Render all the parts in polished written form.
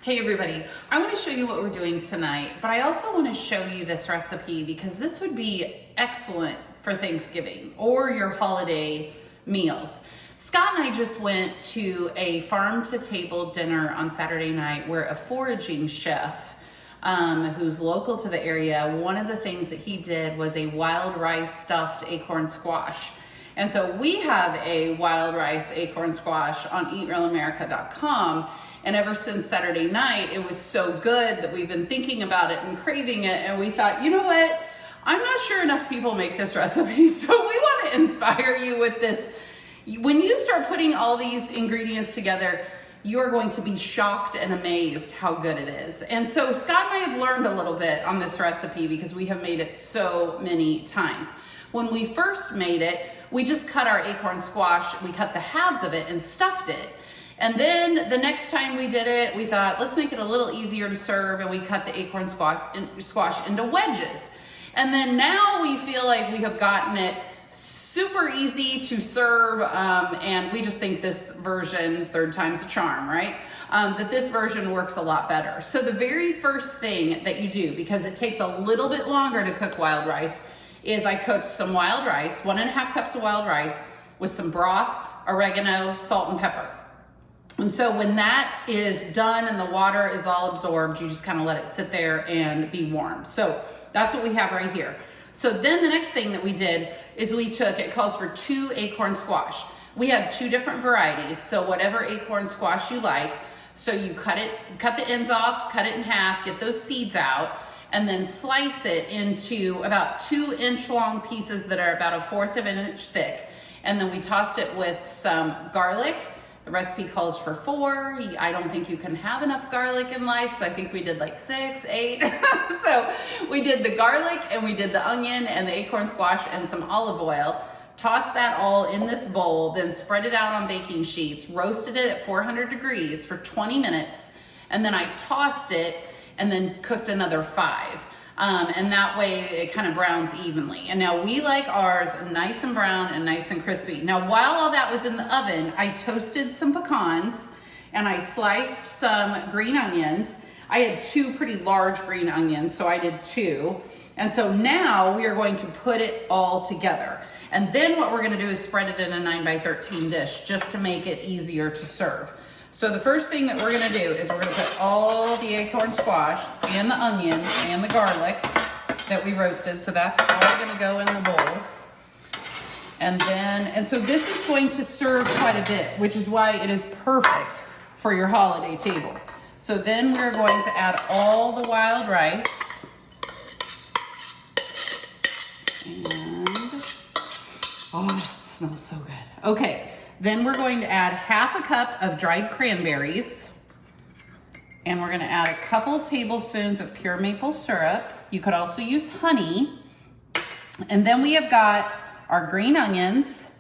Hey everybody, I want to show you what we're doing tonight, but I also want to show you this recipe because this would be excellent for Thanksgiving or your holiday meals. Scott and I just went to a farm-to-table dinner on Saturday night where a foraging chef who's local to the area, one of the things that he did was a wild rice stuffed acorn squash. And so we have a wild rice acorn squash on eatrealamerica.com. And ever since Saturday night, it was so good that we've been thinking about it and craving it. And we thought, you know what? I'm not sure enough people make this recipe. So we want to inspire you with this. When you start putting all these ingredients together, you're going to be shocked and amazed how good it is. And so Scott and I have learned a little bit on this recipe because we have made it so many times. When we first made it, we just cut our acorn squash, we cut the halves of it and stuffed it. And then the next time we did it, we thought, let's make it a little easier to serve, and we cut the acorn squash into wedges. And then now we feel like we have gotten it super easy to serve, and we just think this version, third time's a charm, right? That this version works a lot better. So the very first thing that you do, because it takes a little bit longer to cook wild rice, is I cooked some wild rice, 1.5 cups of wild rice with some broth, oregano, salt, and pepper. And so when that is done and the water is all absorbed, you just kind of let it sit there and be warm. So that's what we have right here. So then the next thing that we did is we took, it calls for 2 acorn squash. We had 2 different varieties, so whatever acorn squash you like. So you cut the ends off, cut it in half, get those seeds out, and then slice it into about 2-inch long pieces that are about 1/4 of an inch thick. And then we tossed it with some garlic. The recipe calls for 4. I don't think you can have enough garlic in life, so I think we did like 6, 8. So we did the garlic and we did the onion and the acorn squash and some olive oil. Tossed that all in this bowl, then spread it out on baking sheets, roasted it at 400 degrees for 20 minutes, and then I tossed it and then cooked another 5. And that way it kind of browns evenly. And now we like ours nice and brown and nice and crispy. Now while all that was in the oven, I toasted some pecans and I sliced some green onions. I had 2 pretty large green onions, so I did 2. And so now we are going to put it all together. And then what we're gonna do is spread it in a 9x13 dish just to make it easier to serve. So the first thing that we're gonna do is we're gonna put all the acorn squash and the onion and the garlic that we roasted. So that's all gonna go in the bowl. And so this is going to serve quite a bit, which is why it is perfect for your holiday table. So then we're going to add all the wild rice. And, oh, it smells so good. Okay. Then we're going to add 1/2 cup of dried cranberries, and we're gonna add a couple tablespoons of pure maple syrup. You could also use honey. And then we have got our green onions,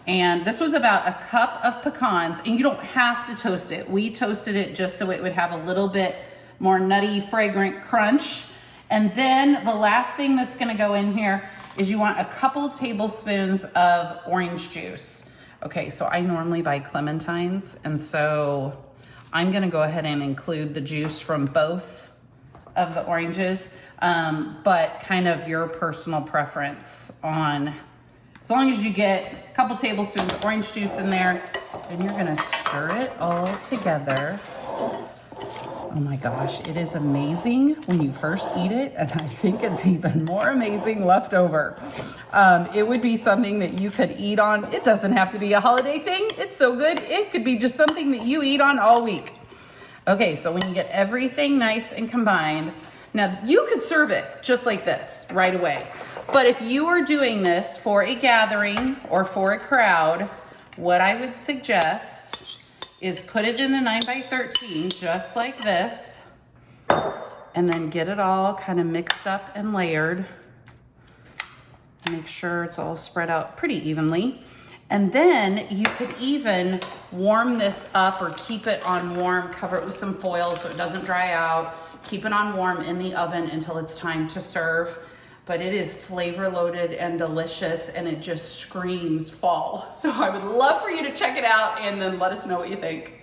and this was about 1 cup of pecans, and you don't have to toast it. We toasted it just so it would have a little bit more nutty, fragrant crunch. And then the last thing that's gonna go in here is you want a couple tablespoons of orange juice. Okay, so I normally buy clementines, and so I'm gonna go ahead and include the juice from both of the oranges, but kind of your personal preference on, as long as you get a couple tablespoons of orange juice in there, then you're gonna stir it all together. Oh my gosh, it is amazing when you first eat it, and I think it's even more amazing left over. It would be something that you could eat on. It doesn't have to be a holiday thing. It's so good. It could be just something that you eat on all week. Okay, so when you get everything nice and combined, now you could serve it just like this right away. But if you are doing this for a gathering or for a crowd, what I would suggest is put it in a 9x13 just like this, and then get it all kind of mixed up and layered. Make sure it's all spread out pretty evenly. And then you could even warm this up or keep it on warm, cover it with some foil so it doesn't dry out, keep it on warm in the oven until it's time to serve. But it is flavor loaded and delicious, and it just screams fall. So I would love for you to check it out and then let us know what you think.